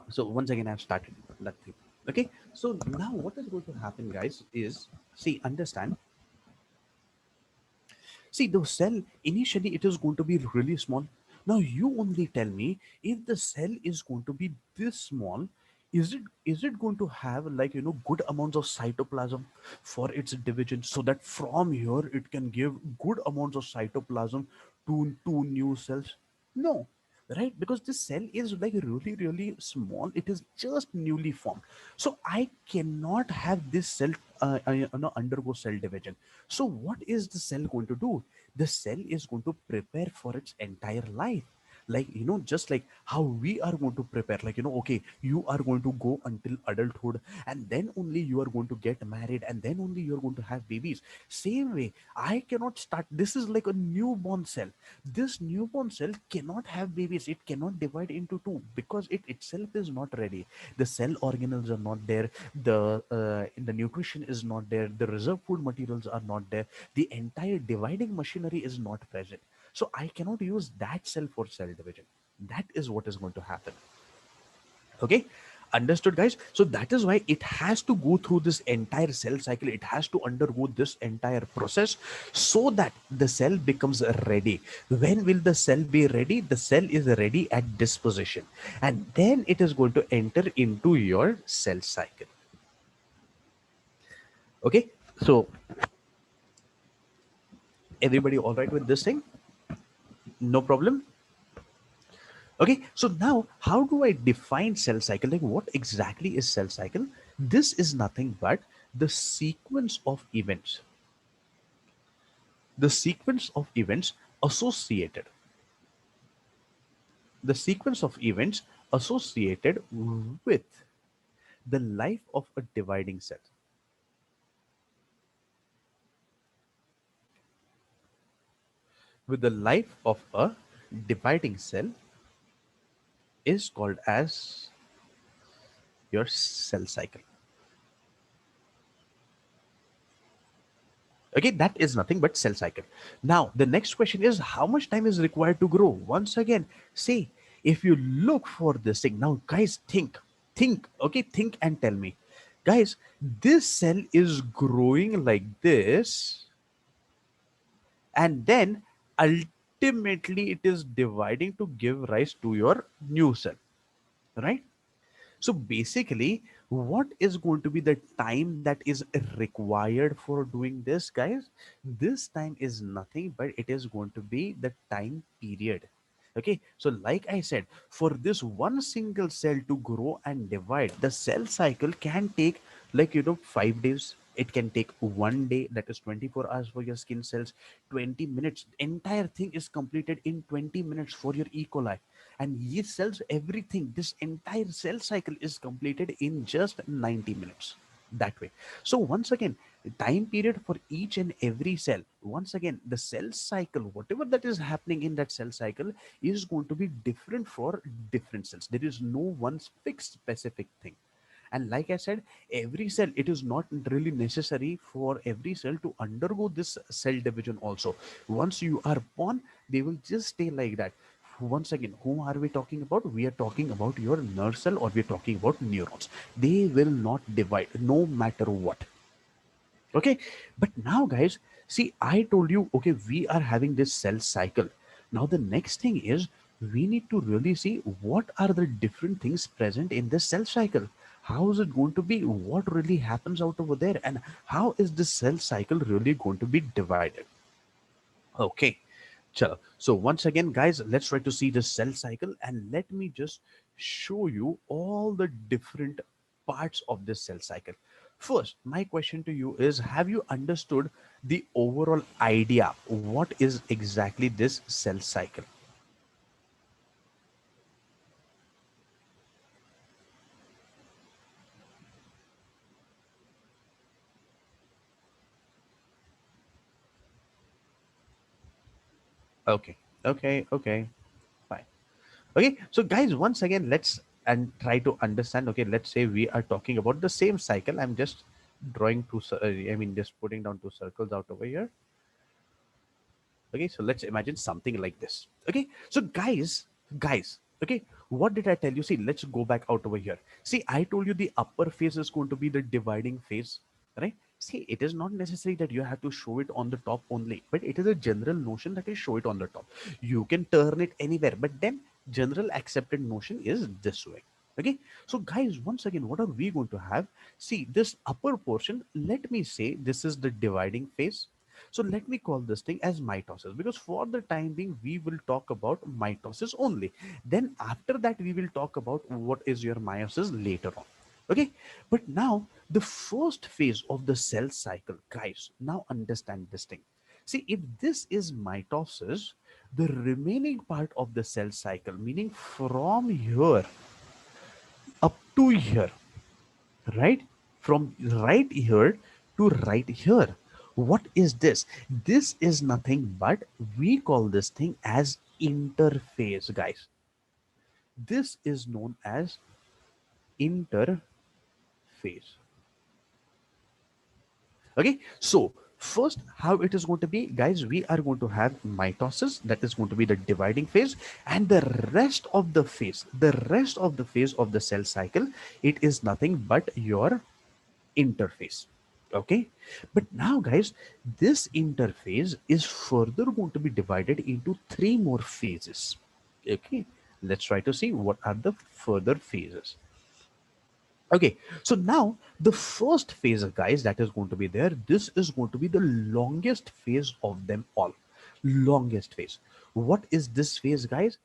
So once again, I've started that thing. Okay. So now what is going to happen, guys, is see, understand. See, the cell initially it is going to be really small. Now you only tell me if the cell is going to be this small, is it going to have like good amounts of cytoplasm for its division so that from here it can give good amounts of cytoplasm to new cells? No, right? Because this cell is like really really small. It is just newly formed, so I cannot have this cell undergo cell division. So what is the cell going to do? The cell is going to prepare for its entire life, like just like how we are going to prepare, like okay, you are going to go until adulthood, and then only you are going to get married, and then only you're going to have babies. Same way, I cannot start. This is like a newborn cell. This newborn cell cannot have babies. It cannot divide into two because it itself is not ready. The cell organelles are not there. The nutrition is not there. The reserve food materials are not there. The entire dividing machinery is not present. So I cannot use that cell for cell division. That is what is going to happen. Okay, understood, guys? So that is why it has to go through this entire cell cycle. It has to undergo this entire process so that the cell becomes ready. When will the cell be ready? The cell is ready at this position, and then it is going to enter into your cell cycle. Okay, so everybody all right with this thing? No problem. Okay, so now how do I define cell cycle? Like what exactly is cell cycle? This is nothing but the sequence of events, the sequence of events associated, the sequence of events associated with the life of a dividing cell, with the life of a dividing cell is called as your cell cycle. Okay, that is nothing but cell cycle. Now the next question is how much time is required to grow? Once again, see, if you look for this thing now, guys, think, okay, think and tell me, guys, this cell is growing like this, and then ultimately it is dividing to give rise to your new cell, right? So basically, what is going to be the time that is required for doing this, guys? This time is nothing but it is going to be the time period. Okay, so like I said, for this one single cell to grow and divide, the cell cycle can take like 5 days. It can take one day, that is 24 hours for your skin cells, 20 minutes. Entire thing is completed in 20 minutes for your E. coli, and yeast cells, everything, this entire cell cycle is completed in just 90 minutes, that way. So once again, time period for each and every cell, once again, the cell cycle, whatever that is happening in that cell cycle is going to be different for different cells. There is no one fixed specific thing. And like I said, every cell, it is not really necessary for every cell to undergo this cell division also. Once you are born, they will just stay like that. Once again, whom are we talking about? We are talking about your nerve cell, or we're talking about neurons. They will not divide no matter what. Okay, but now guys, see, I told you, okay, we are having this cell cycle. Now the next thing is we need to really see what are the different things present in this cell cycle. How is it going to be? What really happens out over there? And how is this cell cycle really going to be divided? Okay, chalo. So once again, guys, let's try to see the cell cycle, and let me just show you all the different parts of this cell cycle. First, my question to you is, have you understood the overall idea? What is exactly this cell cycle? Okay, okay, fine. Okay, so guys, once again, let's and try to understand. Okay, let's say we are talking about the same cycle. I'm just drawing I mean, just putting down two circles out over here. Okay, so let's imagine something like this. Okay, so guys, okay, What did I tell you? See, let's go back out over here. See, I told you the upper phase is going to be the dividing phase, right? See, it is not necessary that you have to show it on the top only, but it is a general notion that you show it on the top. You can turn it anywhere, but then general accepted notion is this way. Okay, so guys, once again, what are we going to have? See, this upper portion, let me say this is the dividing phase. So let me call this thing as mitosis, because for the time being we will talk about mitosis only. Then after that we will talk about what is your meiosis later on. Okay, but now the first phase of the cell cycle, guys, now understand this thing. See, if this is mitosis, the remaining part of the cell cycle, meaning from here up to here, right, from right here to right here, what is this? This is nothing but, we call this thing as interphase, guys. This is known as interphase. Okay, so first, how it is going to be, guys, we are going to have mitosis, that is going to be the dividing phase, and the rest of the phase of the cell cycle, it is nothing but your interface. Okay, but now guys, this interface is further going to be divided into three more phases. Okay, let's try to see what are the further phases. Okay, so now the first phase, guys, that is going to be there, this is going to be the longest phase of them all. Longest phase. What is this phase, guys?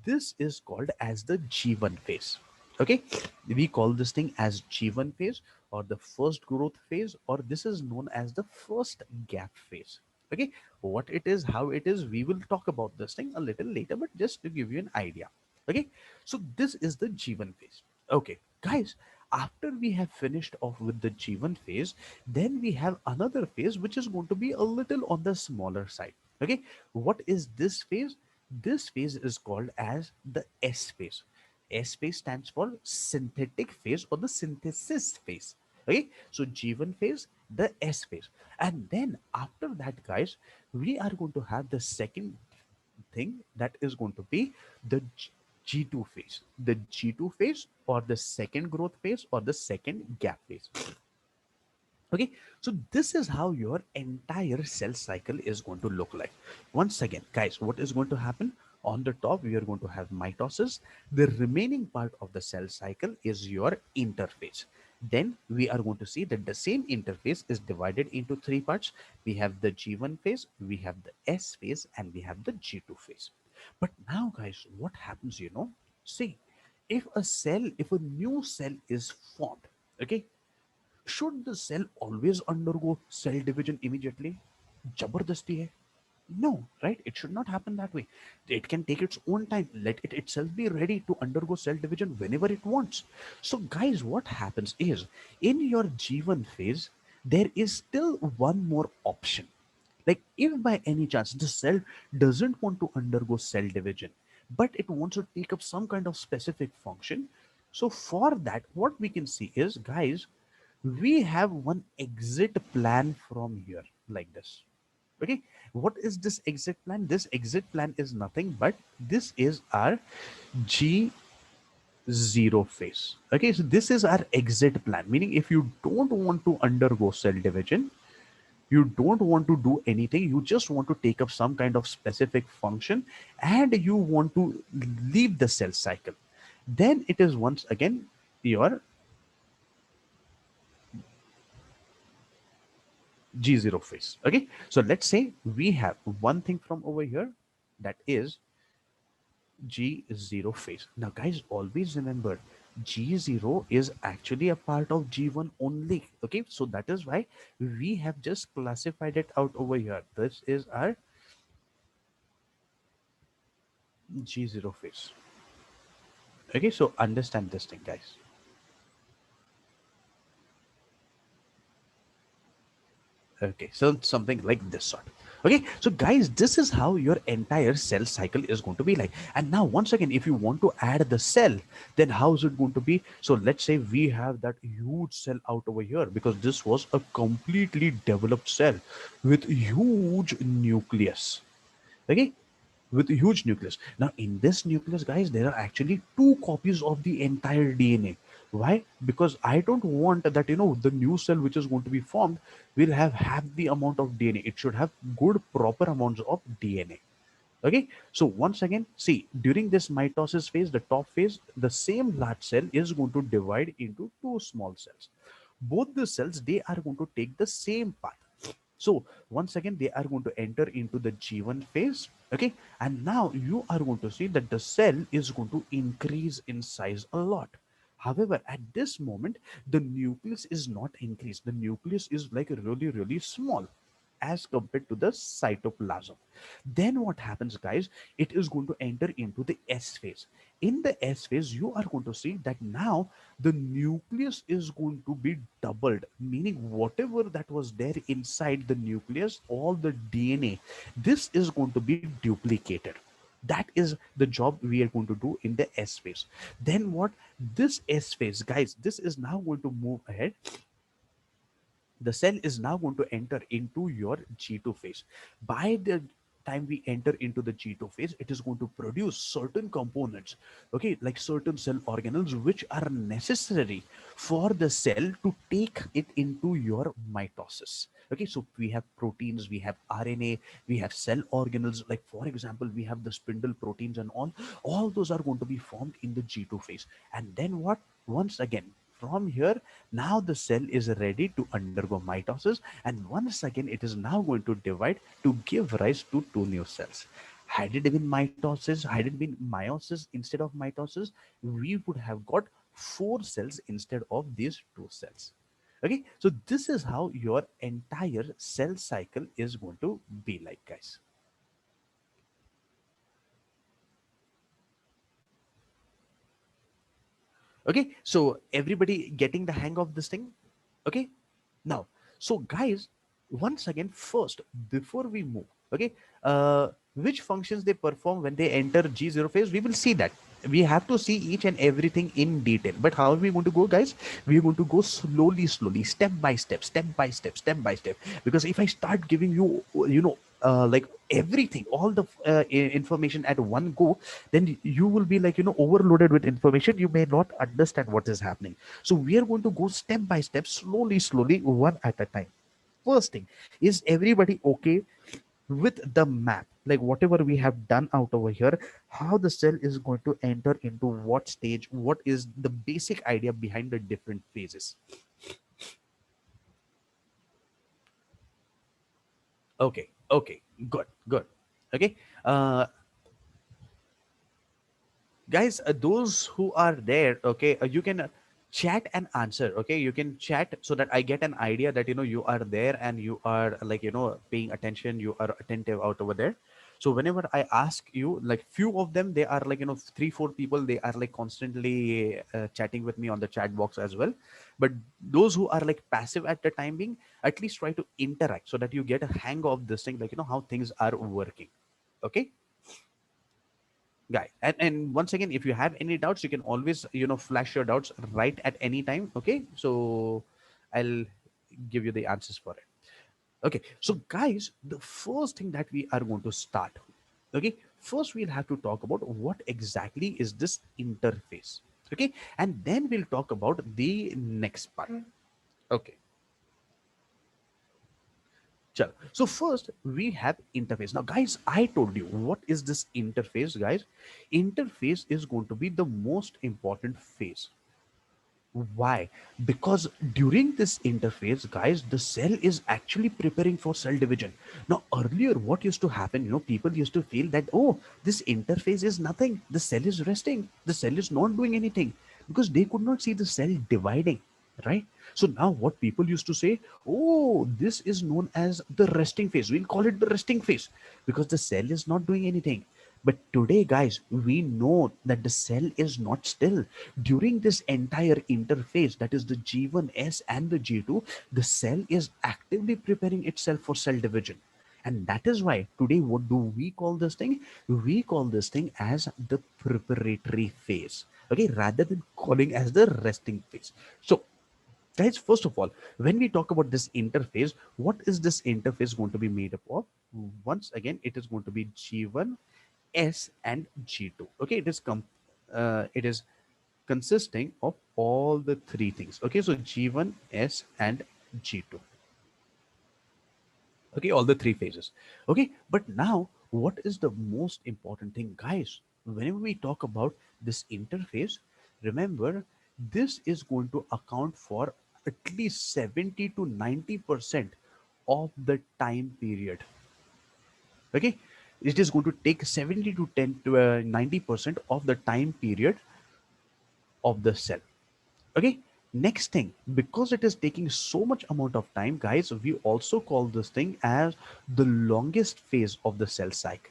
This is called as the G1 phase. Okay, we call this thing as G1 phase, or the first growth phase, or this is known as the first gap phase. Okay, what it is, how it is, we will talk about this thing a little later, but just to give you an idea. Okay, so this is the G1 phase. Okay, guys, after we have finished off with the G1 phase, then we have another phase which is going to be a little on the smaller side. Okay, what is this phase? This phase is called as the S phase. S phase stands for synthetic phase or the synthesis phase. Okay, so G1 phase, the S phase, and then after that, guys, we are going to have the second thing, that is going to be the G2 phase. The G2 phase, or the second growth phase, or the second gap phase. Okay, so this is how your entire cell cycle is going to look like. Once again, guys, what is going to happen? On the top, we are going to have mitosis. The remaining part of the cell cycle is your interphase. Then we are going to see that the same interphase is divided into three parts. We have the G1 phase, we have the S phase, and we have the G2 phase. But now, guys, what happens, see, if a new cell is formed, okay, should the cell always undergo cell division immediately? Jabardasti hai. No, right? It should not happen that way. It can take its own time. Let it itself be ready to undergo cell division whenever it wants. So, guys, what happens is, in your G1 phase, there is still one more option. Like, if by any chance the cell doesn't want to undergo cell division, but it wants to take up some kind of specific function, so for that, what we can see is, guys, we have one exit plan from here, like this. Okay, what is this exit plan? This exit plan is nothing but, this is our G0 phase. Okay, so this is our exit plan, meaning if you don't want to undergo cell division, you don't want to do anything, you just want to take up some kind of specific function, and you want to leave the cell cycle, then it is once again your G0 phase. Okay, so let's say we have one thing from over here, that is G0 phase. Now, guys, always remember, G0 is actually a part of G1 only. Okay, so that is why we have just classified it out over here. This is our G0 phase. Okay, so understand this thing, guys. Okay, so something like this sort. Okay, so guys, this is how your entire cell cycle is going to be like. And now, once again, if you want to add the cell, then how is it going to be? So let's say we have that huge cell out over here, because this was a completely developed cell with huge nucleus. Okay, with a huge nucleus. Now, in this nucleus, guys, there are actually two copies of the entire DNA. Why? Because I don't want that, the new cell which is going to be formed will have half the amount of DNA. It should have good, proper amounts of DNA. Okay, so once again, see, during this mitosis phase, the top phase, the same large cell is going to divide into two small cells. Both the cells, they are going to take the same path. So once again, they are going to enter into the G1 phase. Okay, and now you are going to see that the cell is going to increase in size a lot. However, at this moment, the nucleus is not increased. The nucleus is like really, really small as compared to the cytoplasm. Then what happens, guys? It is going to enter into the S phase. In the S phase, you are going to see that now the nucleus is going to be doubled, meaning whatever that was there inside the nucleus, all the DNA, this is going to be duplicated. That is the job we are going to do in the S phase. Then what? This S phase, guys, this is now going to move ahead. The cell is now going to enter into your G2 phase. By the time we enter into the G2 phase, it is going to produce certain components, okay, like certain cell organelles which are necessary for the cell to take it into your mitosis. Okay, so we have proteins, we have RNA, we have cell organelles. Like for example, we have the spindle proteins and all those are going to be formed in the G2 phase. And then what? Once again, from here, now the cell is ready to undergo mitosis, and once again it is now going to divide to give rise to two new cells. Had it been mitosis, had it been meiosis instead of mitosis, we would have got four cells instead of these two cells. Okay, so this is how your entire cell cycle is going to be like, guys. Okay, so everybody getting the hang of this thing? Okay, now, so guys, once again, first, before we move, okay, which functions they perform when they enter G0 phase, we will see that. We have to see each and everything in detail. But how are we going to go, guys? We are going to go slowly, slowly, step by step, step by step, step by step. Because if I start giving you, like everything, all the information at one go, then you will be like, overloaded with information. You may not understand what is happening. So we are going to go step by step, slowly, slowly, one at a time. First thing, is everybody okay with the map? Like whatever we have done out over here, how the cell is going to enter into what stage, what is the basic idea behind the different phases? Okay, okay, good, good. Okay, uh, guys, those who are there, okay, you can chat and answer. Okay, you can chat so that I get an idea that you are there and you are like paying attention, you are attentive out over there. So whenever I ask you, like few of them, they are like 3 4 people, they are like constantly chatting with me on the chat box as well. But those who are like passive at the time being, at least try to interact so that you get a hang of this thing, like how things are working. Okay, guy, and once again, if you have any doubts, you can always flash your doubts right at any time. Okay, so I'll give you the answers for it. Okay, so guys, the first thing that we are going to start, okay, first we'll have to talk about what exactly is this interface. Okay, and then we'll talk about the next part. Okay, chalo. So first we have interface. Now, guys, I told you what is this interface, guys. Interface is going to be the most important phase. Why? Because during this interface, guys, the cell is actually preparing for cell division. Now, earlier, what used to happen, people used to feel that, oh, this interface is nothing. The cell is resting. The cell is not doing anything because they could not see the cell dividing, right? So now what people used to say, oh, this is known as the resting phase. We'll call it the resting phase because the cell is not doing anything. But today, guys, we know that the cell is not still. During this entire interface, that is the G1s and the G2, the cell is actively preparing itself for cell division. And that is why today, what do we call this thing? We call this thing as the preparatory phase. Okay, rather than calling as the resting phase. So, guys, first of all, when we talk about this interface, what is this interface going to be made up of? Once again, it is going to be G1 S and G2. Okay, it is consisting of all the three things. Okay, so G1, S, and G2. Okay, all the three phases. Okay, but now what is the most important thing, guys? Whenever we talk about this interface, remember this is going to account for at least 70 to 90% of the time period. Okay, it is going to take 70 to 10 to 90% of the time period of the cell. Okay, next thing, because it is taking so much amount of time, guys, we also call this thing as the longest phase of the cell cycle.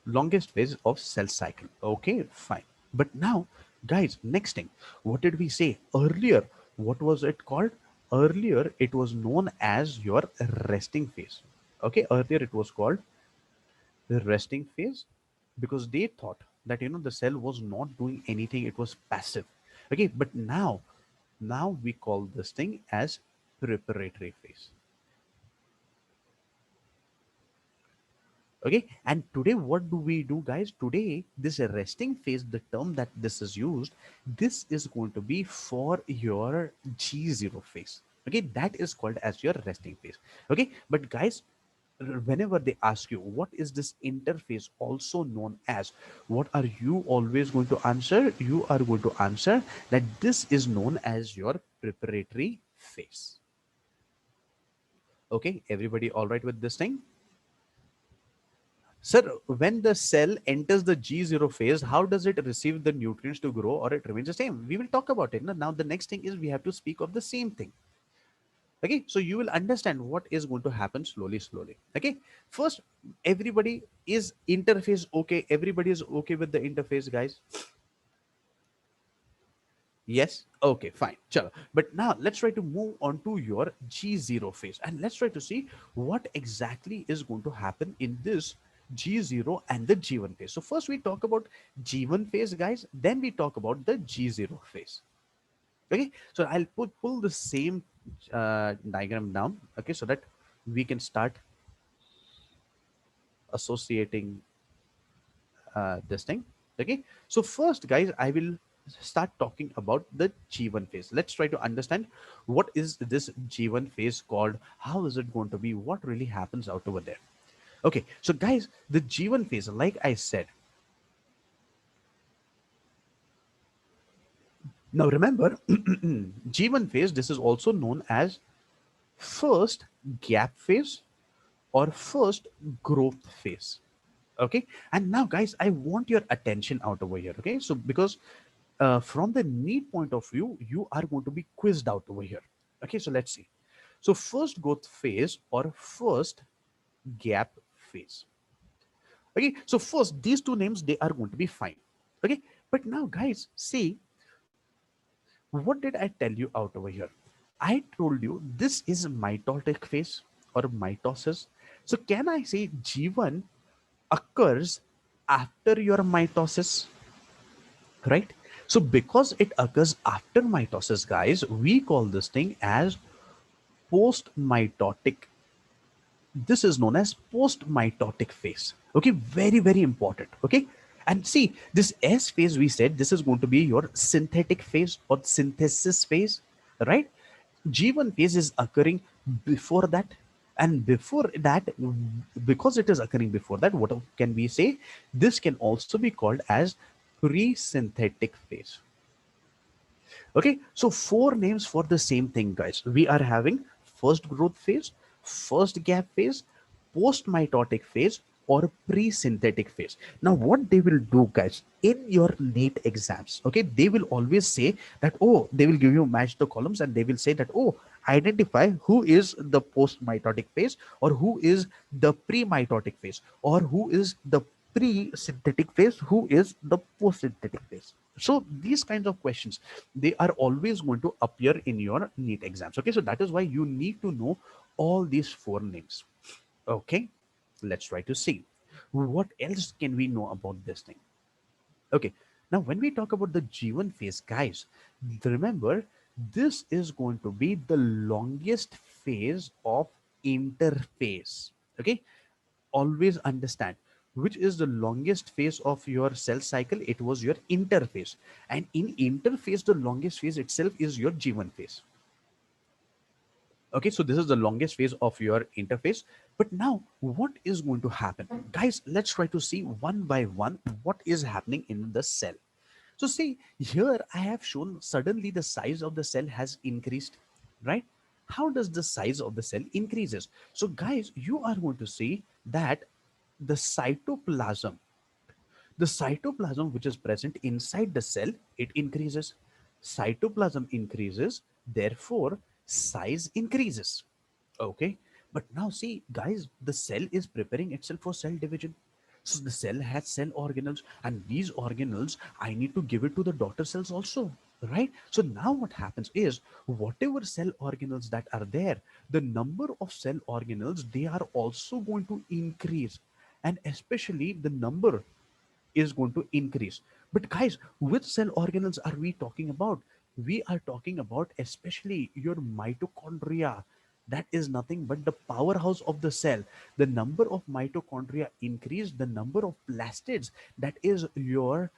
Longest phase of cell cycle. Okay, fine. But now, guys, next thing, what did we say earlier? What was it called? Earlier it was known as your resting phase. Okay, earlier it was called the resting phase, because they thought that the cell was not doing anything, it was passive. Okay, but now we call this thing as preparatory phase. Okay, and today what do we do, guys? Today this resting phase, the term that this is used, this is going to be for your G0 phase. Okay, that is called as your resting phase. Okay, but guys, whenever they ask you what is this interface also known as, what are you always going to answer? You are going to answer that this is known as your preparatory phase. Okay, everybody all right with this thing? Sir, when the cell enters the G0 phase, how does it receive the nutrients to grow, or it remains the same? We will talk about it. Now, the next thing is we have to speak of the same thing. Okay, so you will understand what is going to happen slowly. Okay, first, everybody is interface okay? Everybody is okay with the interface, guys? Yes. Okay, fine. Chalo. But now let's try to move on to your G0 phase, and let's try to see what exactly is going to happen in this G0 and the G1 phase. So first we talk about G1 phase, guys, then we talk about the G0 phase. Okay, so I'll pull the same diagram down, okay, so that we can start associating this thing. Okay, so first, guys, I will start talking about the G1 phase. Let's try to understand what is this G1 phase called, how is it going to be, what really happens out over there. Okay, so guys, the G1 phase, like I said, now remember, G1 phase, this is also known as first gap phase or first growth phase. Okay, and now, guys, I want your attention out over here. Okay, so because from the need point of view, you are going to be quizzed out over here. Okay, so let's see. So first growth phase or first gap phase. Okay, so first these two names, they are going to be fine. Okay, but now, guys, see, what did I tell you out over here? I told you this is mitotic phase or mitosis. So can I say G1 occurs after your mitosis, right? So because it occurs after mitosis, guys, we call this thing as post mitotic. This is known as post mitotic phase. Okay, very important. Okay, and see, this S phase, we said this is going to be your synthetic phase or synthesis phase, right? G1 phase is occurring before that, and before that, because it is occurring before that, what can we say? This can also be called as pre-synthetic phase. Okay, so four names for the same thing, guys. We are having first growth phase, first gap phase, post mitotic phase, or pre synthetic phase. Now, what they will do, guys, in your NEET exams, okay, they will always say that, oh, they will give you match the columns and they will say that, oh, identify who is the post mitotic phase, or who is the pre mitotic phase, or who is the pre synthetic phase, who is the post synthetic phase. So these kinds of questions, they are always going to appear in your NEET exams. Okay, so that is why you need to know all these four names. Okay, let's try to see what else can we know about this thing. Okay, now when we talk about the G1 phase, guys, remember this is going to be the longest phase of interphase. Okay, always understand which is the longest phase of your cell cycle. It was your interphase, and in interphase the longest phase itself is your G1 phase. Okay, so this is the longest phase of your interface. But now what is going to happen, guys? Let's try to see one by one what is happening in the cell. So see here, I have shown suddenly the size of the cell has increased, right? How does the size of the cell increases? So guys, you are going to see that the cytoplasm which is present inside the cell, it increases. Cytoplasm increases, therefore size increases. Okay, but now see guys, the cell is preparing itself for cell division. So the cell has cell organelles, and these organelles I need to give it to the daughter cells also, right? So now what happens is, whatever cell organelles that are there, the number of cell organelles, they are also going to increase, and especially the number is going to increase. But guys, which cell organelles are we talking about? We are talking about especially your mitochondria. That is nothing but the powerhouse of the cell. The number of mitochondria increase, the number of plastids, that is your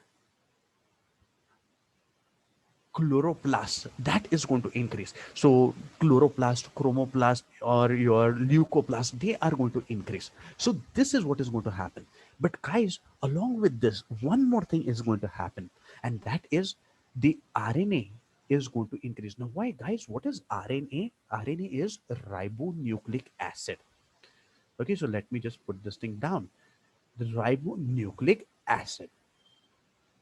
chloroplast, that is going to increase. So chloroplast, chromoplast, or your leucoplast, they are going to increase. So this is what is going to happen. But guys, along with this, one more thing is going to happen, and that is the RNA is going to increase. Now why guys, what is RNA? RNA is ribonucleic acid. Okay, so let me just put this thing down. The ribonucleic acid.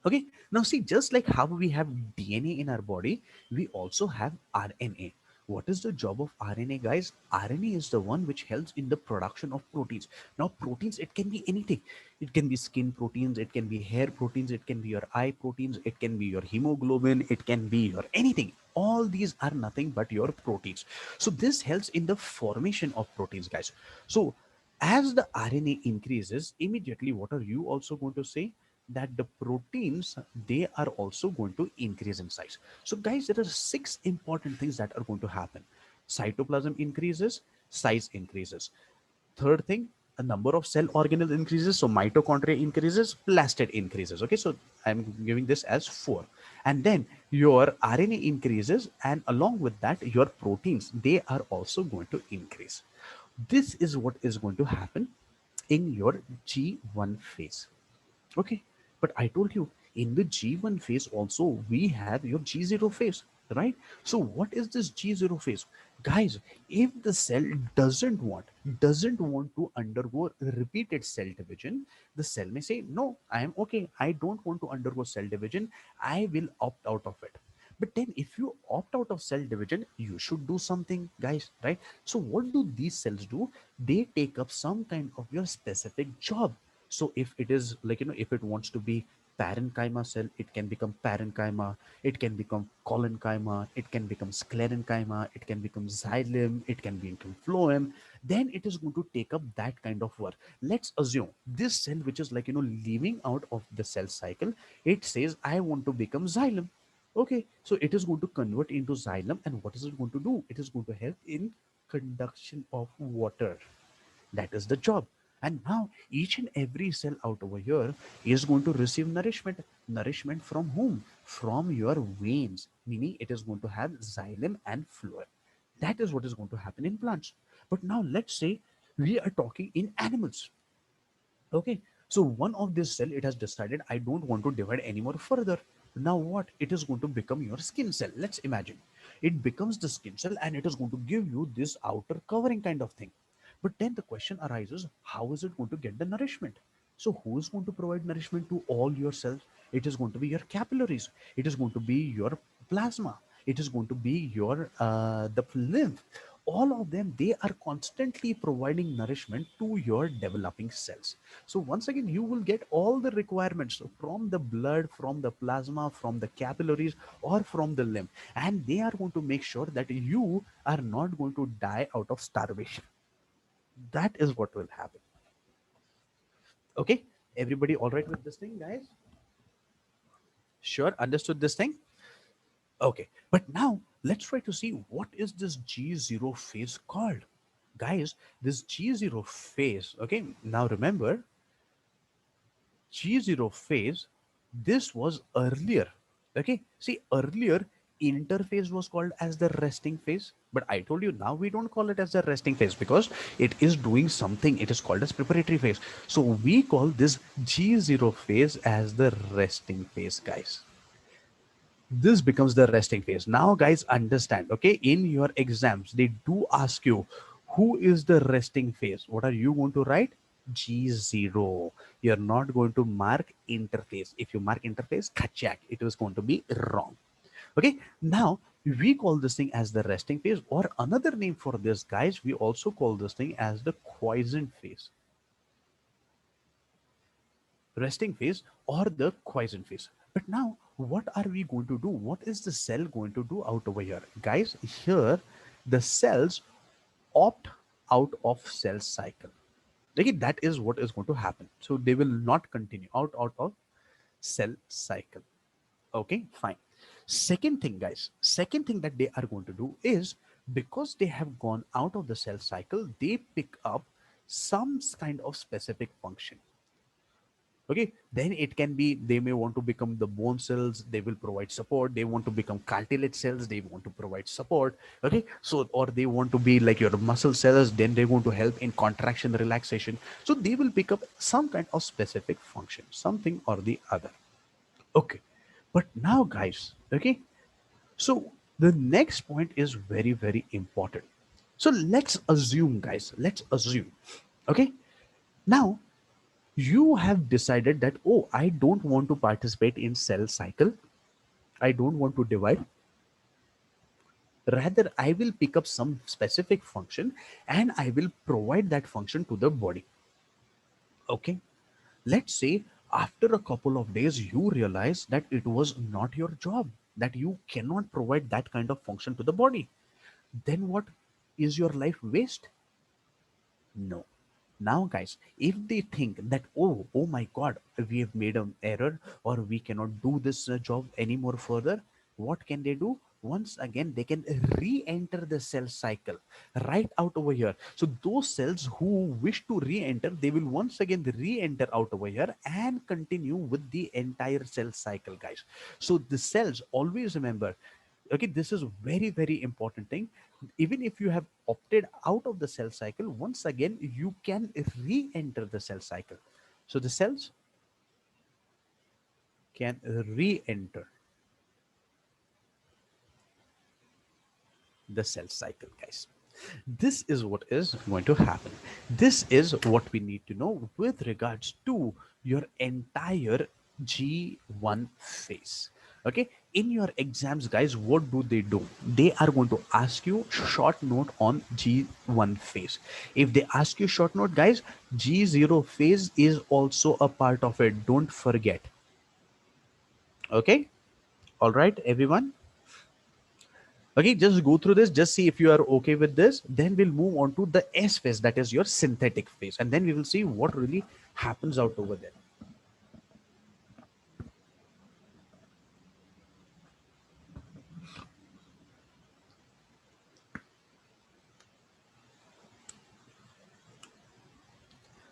Okay, now see, just like how we have DNA in our body, we also have RNA. What is the job of RNA, guys? RNA is the one which helps in the production of proteins. Now proteins, it can be anything. It can be skin proteins, it can be hair proteins, it can be your eye proteins, it can be your hemoglobin, it can be your anything. All these are nothing but your proteins. So this helps in the formation of proteins, guys. So as the RNA increases, immediately what are you also going to say? That the proteins, they are also going to increase in size. So guys, there are six important things that are going to happen. Cytoplasm increases, size increases. Third thing, a number of cell organelles increases, so mitochondria increases, plastid increases. Okay, so I'm giving this as four. And then your RNA increases, and along with that your proteins, they are also going to increase. This is what is going to happen in your G1 phase. Okay, but I told you in the G1 phase also we have your G0 phase, right? So what is this G0 phase? Guys, if the cell doesn't want to undergo repeated cell division, the cell may say, no, I am okay. I don't want to undergo cell division. I will opt out of it. But then if you opt out of cell division, you should do something, guys, right? So what do these cells do? They take up some kind of your specific job. So if it is like, if it wants to be parenchyma cell, it can become parenchyma, it can become collenchyma, it can become sclerenchyma, it can become xylem, it can become phloem. Then it is going to take up that kind of work. Let's assume this cell which is like, leaving out of the cell cycle, it says, I want to become xylem. Okay, so it is going to convert into xylem, and what is it going to do? It is going to help in conduction of water. That is the job. And now each and every cell out over here is going to receive nourishment. Nourishment from whom? From your veins, meaning it is going to have xylem and phloem. That is what is going to happen in plants. But now let's say we are talking in animals. Okay, so one of this cell, it has decided, I don't want to divide anymore further. Now what? It is going to become your skin cell. Let's imagine it becomes the skin cell, and it is going to give you this outer covering kind of thing. But then the question arises, how is it going to get the nourishment? So who is going to provide nourishment to all your cells? It is going to be your capillaries. It is going to be your plasma. It is going to be your the lymph. All of them, they are constantly providing nourishment to your developing cells. So once again, you will get all the requirements from the blood, from the plasma, from the capillaries, or from the lymph, and they are going to make sure that you are not going to die out of starvation. That is what will happen. Okay, everybody all right with this thing, guys? Sure, understood this thing. Okay, but now let's try to see what is this G0 phase called. Guys, this G0 phase, okay, now remember, G0 phase, this was earlier. Okay, see, earlier interphase was called as the resting phase, but I told you now we don't call it as the resting phase because it is doing something. It is called as preparatory phase. So we call this G0 phase as the resting phase, guys. This becomes the resting phase. Now guys, understand, okay, in your exams they do ask you who is the resting phase. What are you going to write? G0. You're not going to mark interface. If you mark interface, kachak, it was going to be wrong. Okay, now we call this thing as the resting phase, or another name for this, guys, we also call this thing as the quiescent phase. Resting phase or the quiescent phase. But now, what are we going to do? What is the cell going to do out over here? Guys, here the cells opt out of cell cycle. Okay, that is what is going to happen. So they will not continue out of cell cycle. Okay, fine. Second thing, guys, second thing that they are going to do is because they have gone out of the cell cycle, they pick up some kind of specific function. Okay, then it can be they may want to become the bone cells, they will provide support. They want to become cartilage cells, they want to provide support. Okay, so or they want to be like your muscle cells, then they're going to help in contraction relaxation. So they will pick up some kind of specific function, something or the other. Okay, but now guys, okay, so the next point is very very important. So let's assume, guys, let's assume, okay, now you have decided that, oh, I don't want to participate in cell cycle, I don't want to divide, rather I will pick up some specific function and I will provide that function to the body. Okay, let's say after a couple of days you realize that it was not your job, that you cannot provide that kind of function to the body. Then what? Is your life waste? No. Now, guys, if they think that, oh my God, we have made an error or we cannot do this job anymore further, what can they do? Once again, they can re-enter the cell cycle right out over here. So those cells who wish to re-enter, they will once again re-enter out over here and continue with the entire cell cycle, guys. So the cells, always remember, okay, this is very very important thing. Even if you have opted out of the cell cycle, once again you can re-enter the cell cycle. So the cells can re-enter the cell cycle, guys. This is what is going to happen. This is what we need to know with regards to your entire G1 phase. Okay, in your exams, guys, what do? They are going to ask you short note on G1 phase. If they ask you short note, guys, G0 phase is also a part of it. Don't forget. Okay, all right, everyone. Okay, just go through this, just see if you are okay with this. Then we'll move on to the S phase, that is your synthetic phase, and then we will see what really happens out over there.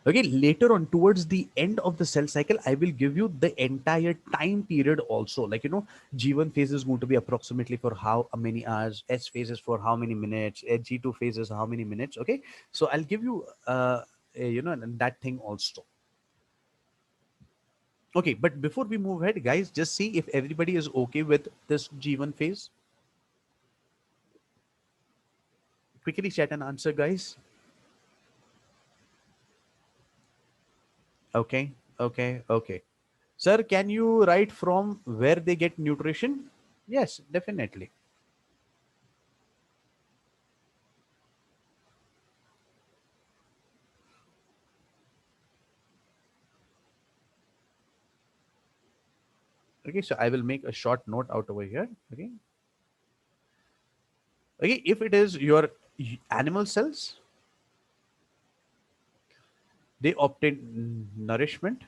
Okay, later on towards the end of the cell cycle, I will give you the entire time period also. Like, G1 phase is going to be approximately for how many hours, S phase is for how many minutes, G2 phase is how many minutes. Okay, so I'll give you, that thing also. Okay, but before we move ahead, guys, just see if everybody is okay with this G1 phase. Quickly chat and answer, guys. Okay, okay, okay. Sir, can you write from where they get nutrition? Yes, definitely. Okay, so I will make a short note out over here. Okay, okay. If it is your animal cells, they obtain nourishment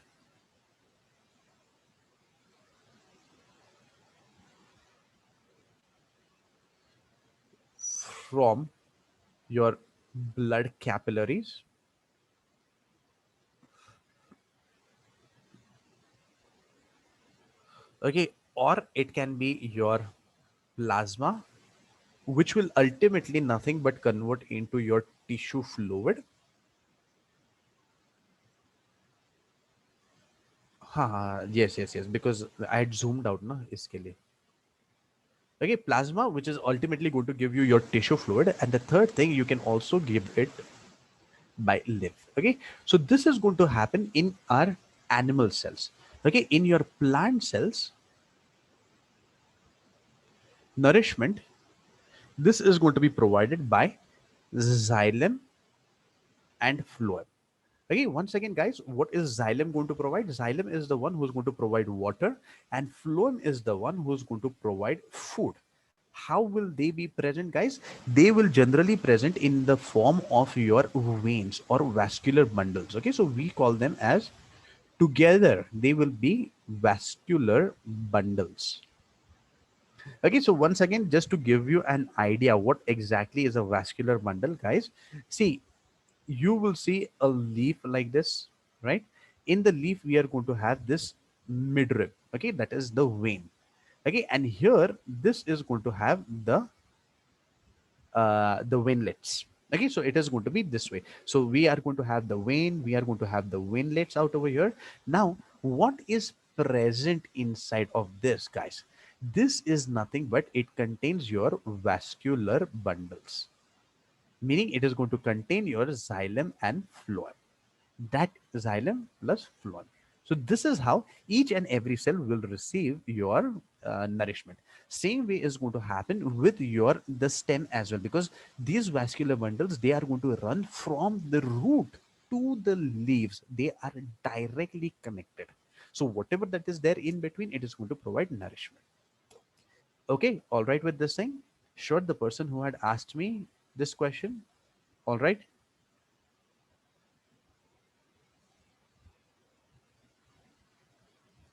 from your blood capillaries, okay, or it can be your plasma, which will ultimately nothing but convert into your tissue fluid. हाँ, yes, yes, yes, because I had zoomed out ना इसके लिए. Okay, plasma, which is ultimately going to give you your tissue fluid, and the third thing you can also give it by lymph. Okay, so this is going to happen in our animal cells. Okay, in your plant cells, nourishment, this is going to be provided by xylem and phloem. Okay, once again, guys, what is xylem going to provide? Xylem is the one who's going to provide water, and phloem is the one who's going to provide food. How will they be present, guys? They will generally present in the form of your veins or vascular bundles. Okay, so we call them as, together they will be vascular bundles. Okay, so once again, just to give you an idea what exactly is a vascular bundle, guys, see, you will see a leaf like this, right? In the leaf we are going to have this midrib, okay, that is the vein. Okay, and here this is going to have the veinlets. Okay, so it is going to be this way. So we are going to have the vein, we are going to have the veinlets out over here. Now what is present inside of this, guys? This is nothing but it contains your vascular bundles, meaning it is going to contain your xylem and phloem. That xylem plus phloem. So this is how each and every cell will receive your nourishment. Same way is going to happen with your the stem as well, because these vascular bundles, they are going to run from the root to the leaves. They are directly connected. So whatever that is there in between, it is going to provide nourishment. Okay, all right with this thing. Sure, the person who had asked me this question. All right.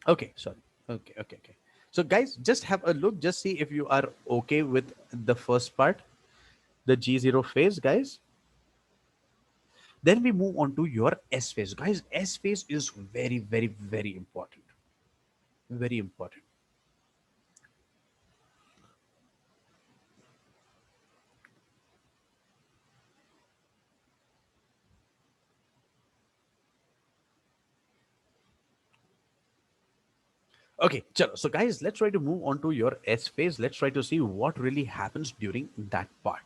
Okay, sorry. Okay, okay, okay. So, guys, just have a look. Just see if you are okay with the first part, the G0 phase, guys. Then we move on to your S phase. Guys, S phase is very, very, very important. Very important. Okay, chalo. So, guys, let's try to move on to your S phase. Let's try to see what really happens during that part.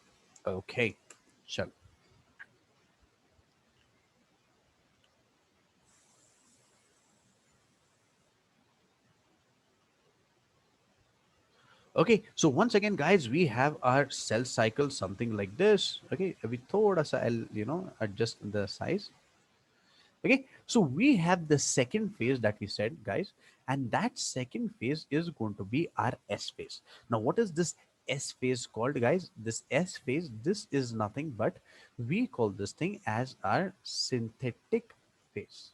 Okay, chalo. Okay, so once again, guys, we have our cell cycle, something like this. Okay, we thoda sa, adjust the size. Okay, so we have the second phase that we said, guys, and that second phase is going to be our S phase. Now, what is this S phase called, guys? This S phase, this is nothing but we call this thing as our synthetic phase.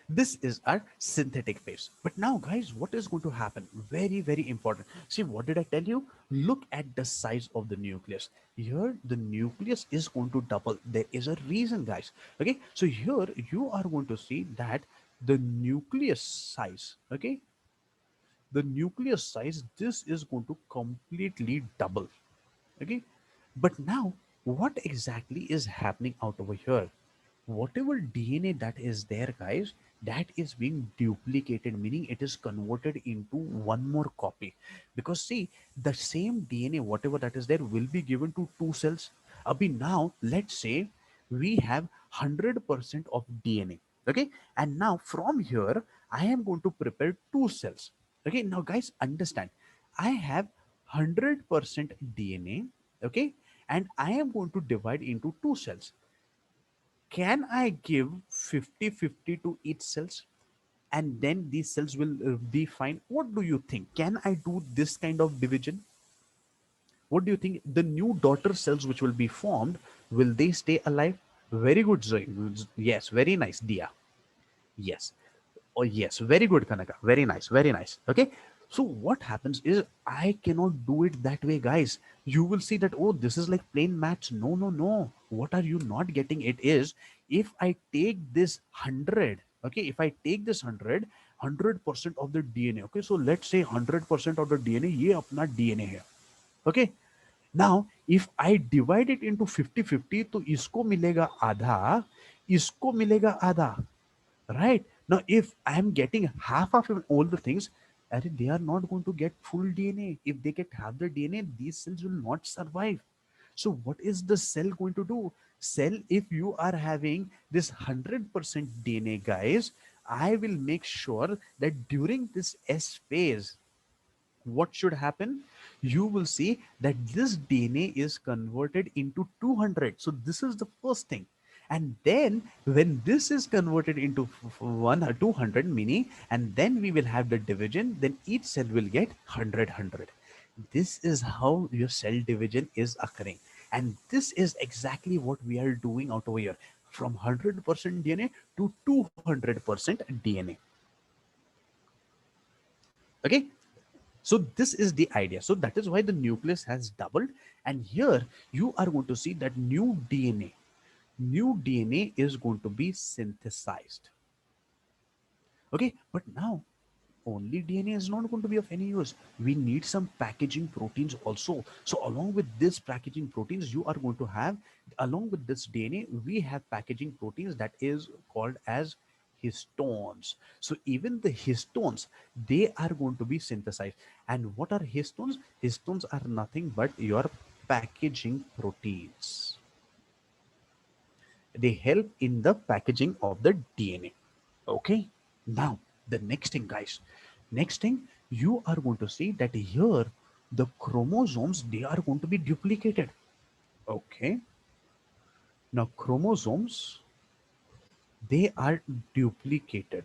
This is our synthetic phase. But now, guys, what is going to happen? Very, very important. See, what did I tell you? Look at the size of the nucleus. Here, the nucleus is going to double. There is a reason, guys. Okay, so here you are going to see that the nucleus size, okay, the nucleus size, this is going to completely double. Okay, but now what exactly is happening out over here? Whatever DNA that is there, guys, that is being duplicated, meaning it is converted into one more copy. Because see, the same DNA, whatever that is there, will be given to two cells. Abhi, now let's say we have 100% of DNA. Okay, and now from here I am going to prepare two cells. Okay, now guys, understand, I have 100% DNA. Okay, and I am going to divide into two cells. Can I give 50-50 to each cells, and then these cells will be fine? What do you think? Can I do this kind of division? What do you think? The new daughter cells which will be formed, will they stay alive? Very good, Zoe. Yes, very nice, Dia. Yes. Oh, yes, very good, Kanaka. Very nice, very nice. Okay. So what happens is I cannot do it that way, guys. You will see that, oh, this is like plain maths. No, no, no. What are you not getting? It is if I take this 100, okay, if I take this 100% of the DNA, okay, so let's say 100% of the DNA, ये अपना DNA है, okay. Now, if I divide it into 50-50, तो इसको मिलेगा आधा, इसको मिलेगा आधा, right? Now if I am getting half of all the things, they are not going to get full DNA. If they get half the DNA, these cells will not survive. So what is the cell going to do? Cell, if you are having this 100% DNA, guys, I will make sure that during this S phase, what should happen? You will see that this DNA is converted into 200. So this is the first thing. And then when this is converted into 200, meaning, and then we will have the division, then each cell will get 100. This is how your cell division is occurring. And this is exactly what we are doing out over here, from 100% DNA to 200% DNA. Okay, so this is the idea. So that is why the nucleus has doubled. And here you are going to see that new DNA is going to be synthesized. Okay, but now only DNA is not going to be of any use. We need some packaging proteins also. So along with this packaging proteins, you are going to have, along with this DNA, we have packaging proteins that is called as histones. So even the histones, they are going to be synthesized. And what are histones? Histones are nothing but your packaging proteins. They help in the packaging of the DNA. Okay, now the next thing, guys, next thing, you are going to see that here the chromosomes, they are going to be duplicated. Okay, now chromosomes, they are duplicated,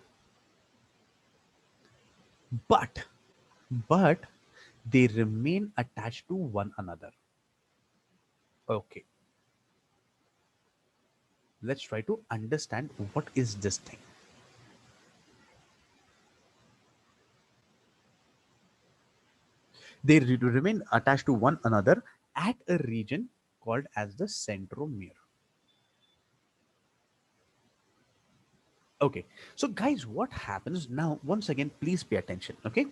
but but they remain attached to one another. Okay, let's try to understand what is this thing. They remain attached to one another at a region called as the centromere. Okay, so guys, what happens now? Once again, please pay attention. Okay,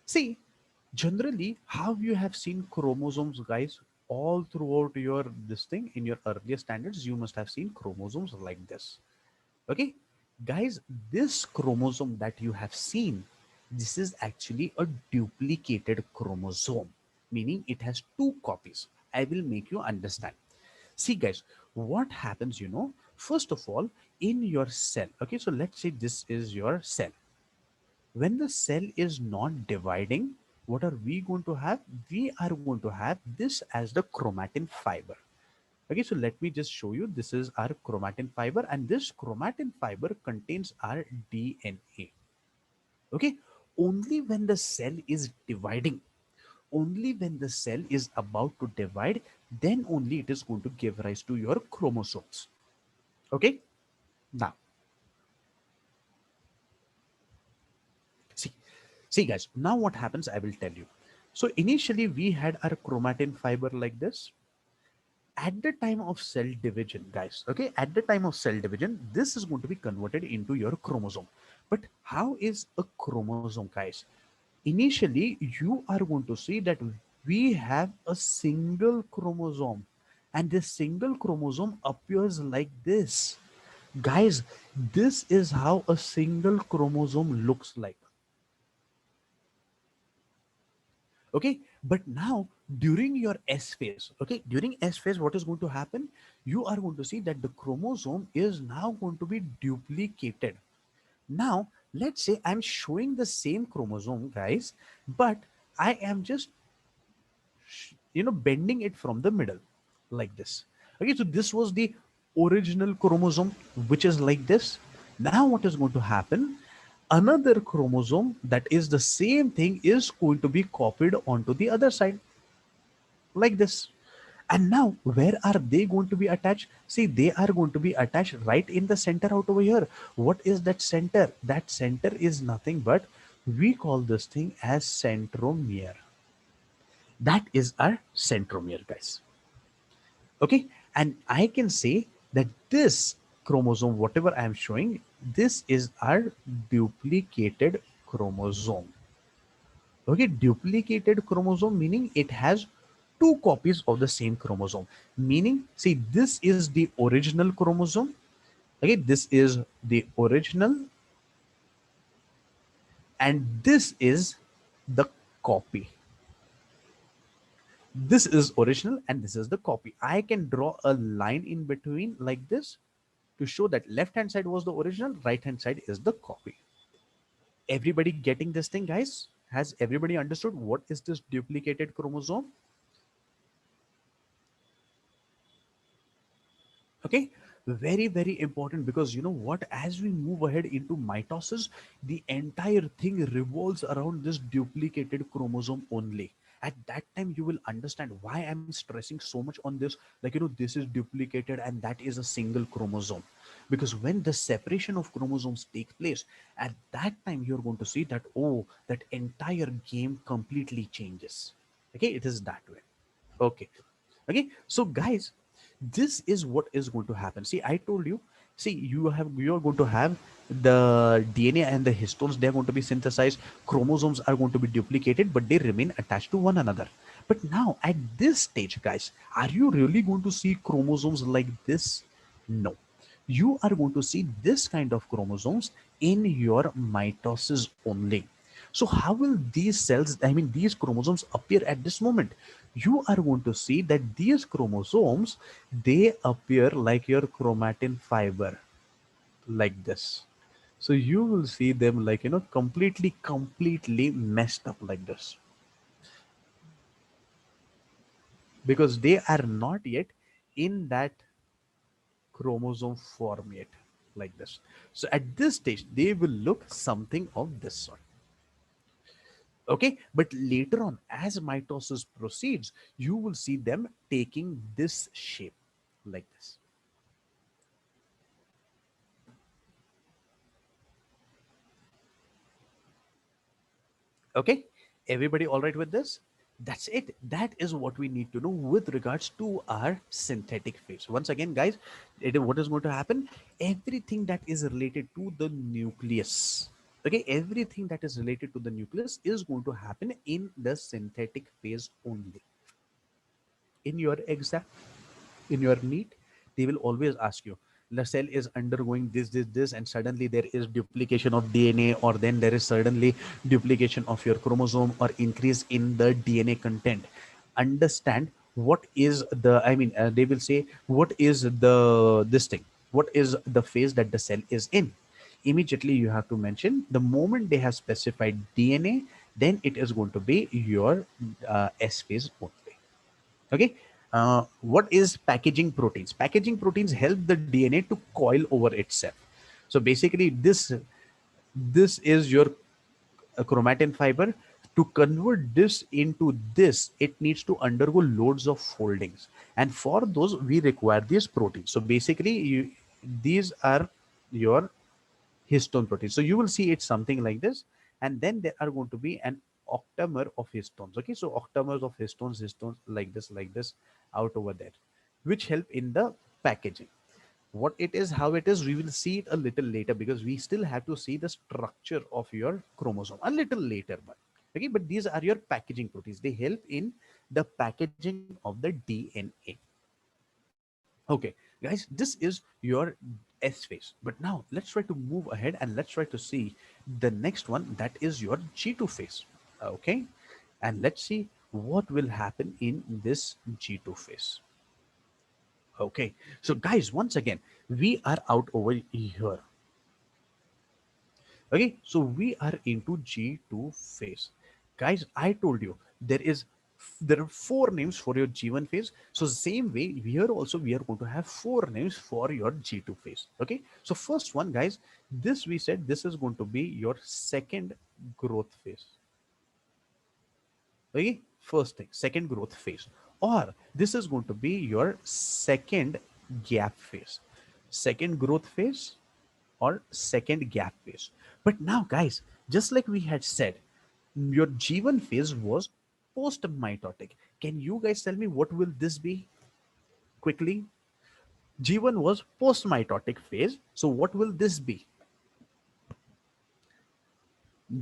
see, generally, how you have seen chromosomes, guys, all throughout your this thing in your earlier standards, you must have seen chromosomes like this. Okay, guys, this chromosome that you have seen, this is actually a duplicated chromosome, meaning it has two copies. I will make you understand. See, guys, what happens, first of all, in your cell. Okay, so let's say this is your cell. When the cell is not dividing, what are we going to have? We are going to have this as the chromatin fiber. Okay, so let me just show you. This is our chromatin fiber, and this chromatin fiber contains our DNA. Okay, only when the cell is dividing, only when the cell is about to divide, then only it is going to give rise to your chromosomes. Okay, now see, see, guys, now what happens, I will tell you. So initially we had our chromatin fiber like this. At the time of cell division, guys, okay, at the time of cell division, this is going to be converted into your chromosome. But how is a chromosome, guys? Initially you are going to see that we have a single chromosome, and this single chromosome appears like this. Guys, this is how a single chromosome looks like. Okay, but now during your S phase, okay, during S phase, what is going to happen? You are going to see that the chromosome is now going to be duplicated. Now let's say I'm showing the same chromosome, guys, but I am just bending it from the middle like this. Okay, so this was the original chromosome, which is like this. Now what is going to happen? Another chromosome that is the same thing is going to be copied onto the other side like this. And now where are they going to be attached? See, they are going to be attached right in the center out over here. What is that center? That center is nothing but We call this thing as centromere. That is our centromere, guys. Okay, and I can say that this chromosome, whatever I am showing, this is our duplicated chromosome. Okay, duplicated chromosome meaning it has two copies of the same chromosome. Meaning, see, this is the original chromosome. Okay, this is the original, and this is the copy. This is original and this is the copy. I can draw a line in between like this to show that left hand side was the original, right hand side is the copy. Everybody getting this thing, guys? Has everybody understood what is this duplicated chromosome? Okay, very very important, because you know what, as we move ahead into mitosis, the entire thing revolves around this duplicated chromosome only. At that time you will understand why I'm stressing so much on this, like, you know, this is duplicated and that is a single chromosome. Because when the separation of chromosomes take place, at that time you're going to see that, oh, that entire game completely changes. Okay, it is that way. Okay. Okay, so guys, this is what is going to happen. See, I told you, see, you are going to have the DNA and the histones, they are going to be synthesized, chromosomes are going to be duplicated, but they remain attached to one another. But now at this stage, guys, are you really going to see chromosomes like this? No, you are going to see this kind of chromosomes in your mitosis only. So how will these cells, I mean these chromosomes, appear at this moment? You are going to see that these chromosomes, they appear like your chromatin fiber, like this. So you will see them like, you know, completely messed up like this, because they are not yet in that chromosome form yet, like this. So at this stage they will look something of this sort. Okay, but later on, as mitosis proceeds, you will see them taking this shape, like this. Okay, everybody all right with this? That's it. That is what we need to know with regards to our synthetic phase. Once again, guys, what is going to happen? Everything that is related to the nucleus. Okay, everything that is related to the nucleus is going to happen in the synthetic phase only. In your exam, in your NEET, they will always ask you, the cell is undergoing this, and suddenly there is duplication of DNA, or then there is suddenly duplication of your chromosome or increase in the DNA content. Understand what is the, I mean, they will say, what is the, this thing, what is the phase that the cell is in? Immediately you have to mention the moment they have specified DNA, then it is going to be your S phase only. Okay. What is packaging proteins? Packaging proteins help the DNA to coil over itself. So basically this is your chromatin fiber. To convert this into this, it needs to undergo loads of foldings, and for those we require these proteins. So basically these are your histone protein. So you will see it's something like this, and then there are going to be an octamer of histones. Okay, so octamers of histones like this out over there, which help in the packaging. What it is, how it is, we will see it a little later, because we still have to see the structure of your chromosome a little later. But okay, but these are your packaging proteins. They help in the packaging of the DNA. Okay, guys, this is your S phase. But now let's try to move ahead and let's try to see the next one, that is your G2 phase. Okay, and let's see what will happen in this G2 phase. Okay, so guys, once again, we are out over here. Okay, so we are into G2 phase. Guys, I told you there are four names for your G1 phase. So same way here also we are going to have four names for your G2 phase. Okay, so first one, guys, this we said this is going to be your second growth phase. Okay, first thing, second growth phase, or this is going to be your second gap phase. Second growth phase or second gap phase. But now, guys, Just like we had said, your G1 phase was post mitotic. Can you guys tell me what will this be quickly? G1 was post mitotic phase. So what will this be?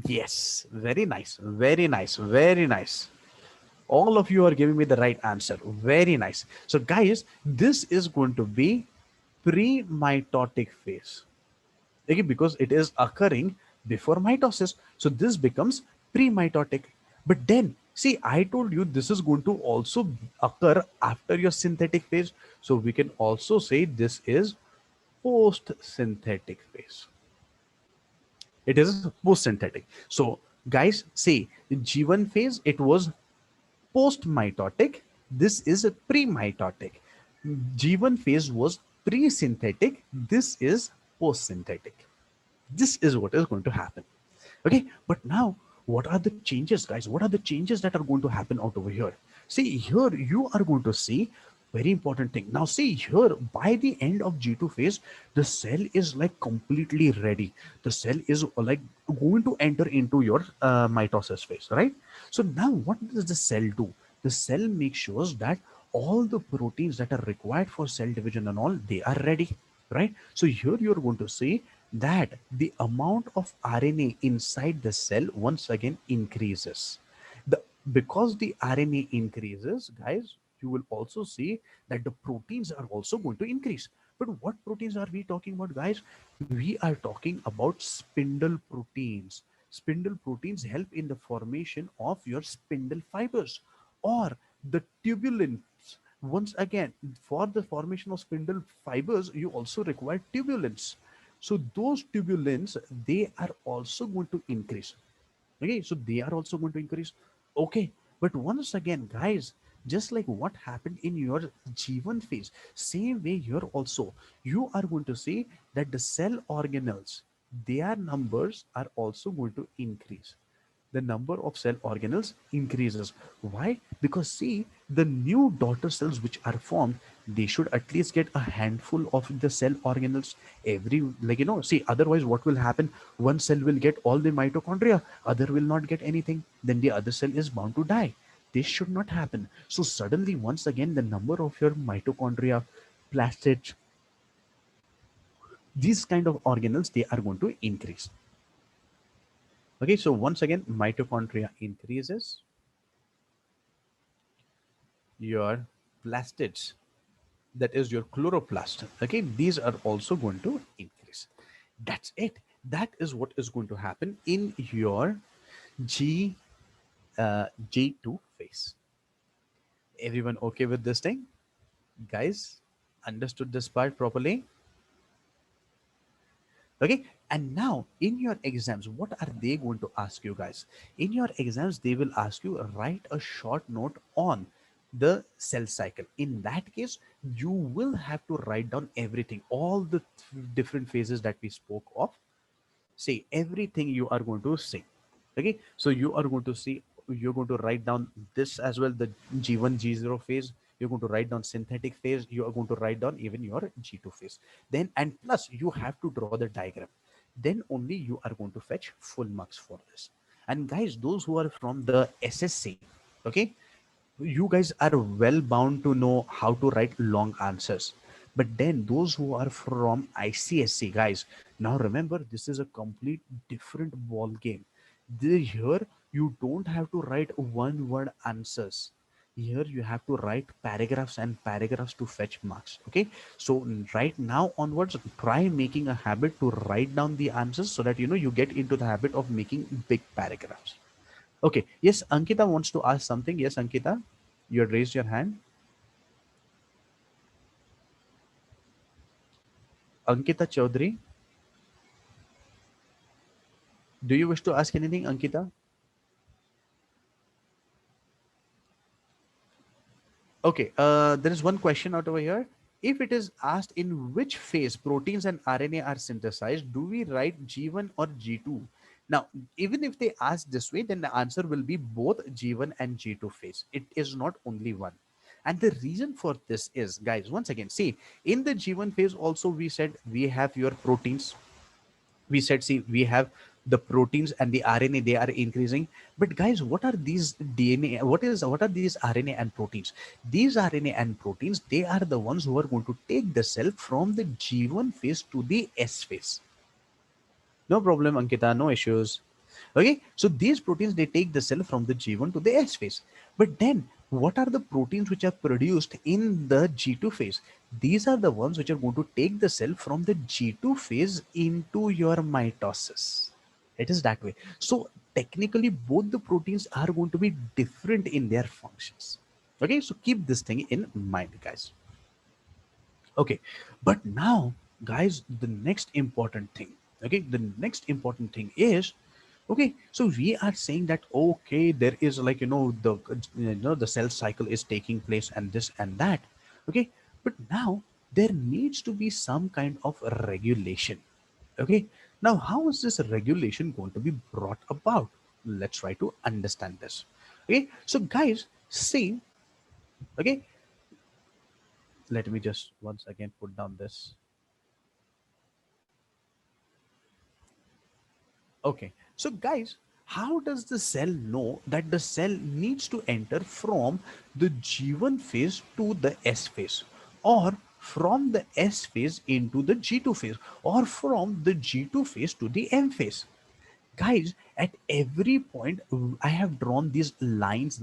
Yes, very nice, very nice, very nice. All of you are giving me the right answer. Very nice. So, guys, this is going to be pre-mitotic phase. Okay, because it is occurring before mitosis. So this becomes pre-mitotic. But then, see, I told you this is going to also occur after your synthetic phase. So we can also say this is post-synthetic phase. It is post-synthetic. So, guys, see, G1 phase, it was post-mitotic. This is a pre-mitotic. G1 phase was pre-synthetic. This is post-synthetic. This is what is going to happen. Okay, but now what are the changes, guys? What are the changes that are going to happen out over here? See, here you are going to see very important thing. Now see here, by the end of G2 phase, the cell is like completely ready. The cell is like going to enter into your mitosis phase, right? So now what does the cell do? The cell makes sure that all the proteins that are required for cell division and all, they are ready, right? So here you're going to see that the amount of RNA inside the cell once again increases. The Because the RNA increases, guys, you will also see that the proteins are also going to increase. But what proteins are we talking about, guys? We are talking about spindle proteins. Spindle proteins help in the formation of your spindle fibers or the tubulins. Once again, for the formation of spindle fibers, you also require tubulins. So those tubulins, they are also going to increase. Okay, so they are also going to increase. Okay, but once again, guys, just like what happened in your G1 phase, same way here also, you are going to see that the cell organelles, their numbers are also going to increase. The number of cell organelles increases. Why? Because see, the new daughter cells which are formed, they should at least get a handful of the cell organelles every, like, see, otherwise what will happen? One cell will get all the mitochondria, other will not get anything, then the other cell is bound to die. This should not happen. So suddenly, once again, the number of your mitochondria, plastids, these kind of organelles, they are going to increase. Okay, so once again, mitochondria increases, your plastids, that is your chloroplast. Okay, these are also going to increase. That's it. That is what is going to happen in your G G2 phase. Everyone okay with this thing, guys? Understood this part properly? Okay, and now in your exams, what are they going to ask you, guys? In your exams, they will ask you write a short note on the cell cycle. In that case, you will have to write down everything, all the different phases that we spoke of. Say everything you are going to say. Okay, so you are going to see, you're going to write down this as well, the G1 G0 phase. You're going to write down synthetic phase. You are going to write down even your G2 phase. Then, and plus you have to draw the diagram. Then only you are going to fetch full marks for this. And guys, those who are from the SSC, okay, you guys are well bound to know how to write long answers. But then those who are from ICSC, guys, now remember, this is a complete different ball game. Here you don't have to write one word answers. Here you have to write paragraphs and paragraphs to fetch marks. Okay, so right now onwards, try making a habit to write down the answers so that you get into the habit of making big paragraphs. Okay. Yes, Ankita wants to ask something. Yes, Ankita, you had raised your hand. Ankita Chaudhary, do you wish to ask anything, Ankita? Okay. There is one question out over here. If it is asked in which phase proteins and RNA are synthesized, do we write G1 or G2? Now, even if they ask this way, then the answer will be both G1 and G2 phase. It is not only one. And the reason for this is, guys, once again, see, in the G1 phase also we said we have your proteins. We said, see, we have The proteins and the RNA, they are increasing. But guys, what are these DNA? What are these RNA and proteins? These RNA and proteins, they are the ones who are going to take the cell from the G1 phase to the S phase. No problem, Ankita, no issues. Okay, so these proteins, they take the cell from the G1 to the S phase. But then, what are the proteins which are produced in the G2 phase? These are the ones which are going to take the cell from the G2 phase into your mitosis. It is that way. So technically, both the proteins are going to be different in their functions. Okay, so keep this thing in mind, guys. Okay, but now, guys, the next important thing. Okay, the next important thing is, okay, so we are saying that, okay, there is, like, the cell cycle is taking place and this and that. Okay, but now there needs to be some kind of regulation. Okay, now how is this regulation going to be brought about? Let's try to understand this. Okay, so guys, see, okay, let me just once again put down this. Okay, so guys, how does the cell know that the cell needs to enter from the G1 phase to the S phase, or from the S phase into the G2 phase, or from the G2 phase to the M phase? Guys, at every point, I have drawn these lines.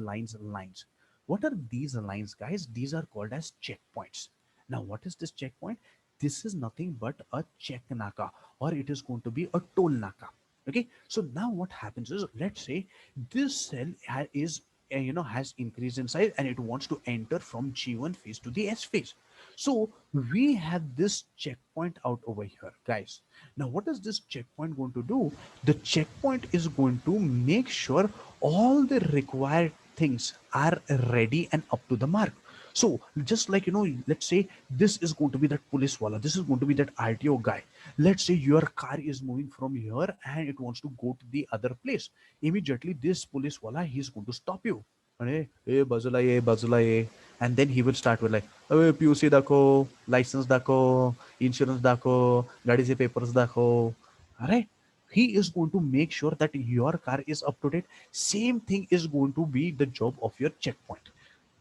What are these lines, guys? These are called as checkpoints. Now, what is this checkpoint? This is nothing but a check naka, or it is going to be a toll naka. Okay, so now what happens is, let's say this cell is has increased in size and it wants to enter from G1 phase to the S phase. So we have this checkpoint out over here, guys. Now, what is this checkpoint going to do? The checkpoint is going to make sure all the required things are ready and up to the mark. So, just like, let's say this is going to be that police wala, this is going to be that RTO guy. Let's say your car is moving from here and it wants to go to the other place. Immediately, this police wala, he's going to stop you. अरे ए बाजूला ये, and then he will start with like, अबे PUC दाखो, license दाखो, insurance दाखो, गाडीचे papers दाखो. अरे, he is going to make sure that your car is up to date. Same thing is going to be the job of your checkpoint.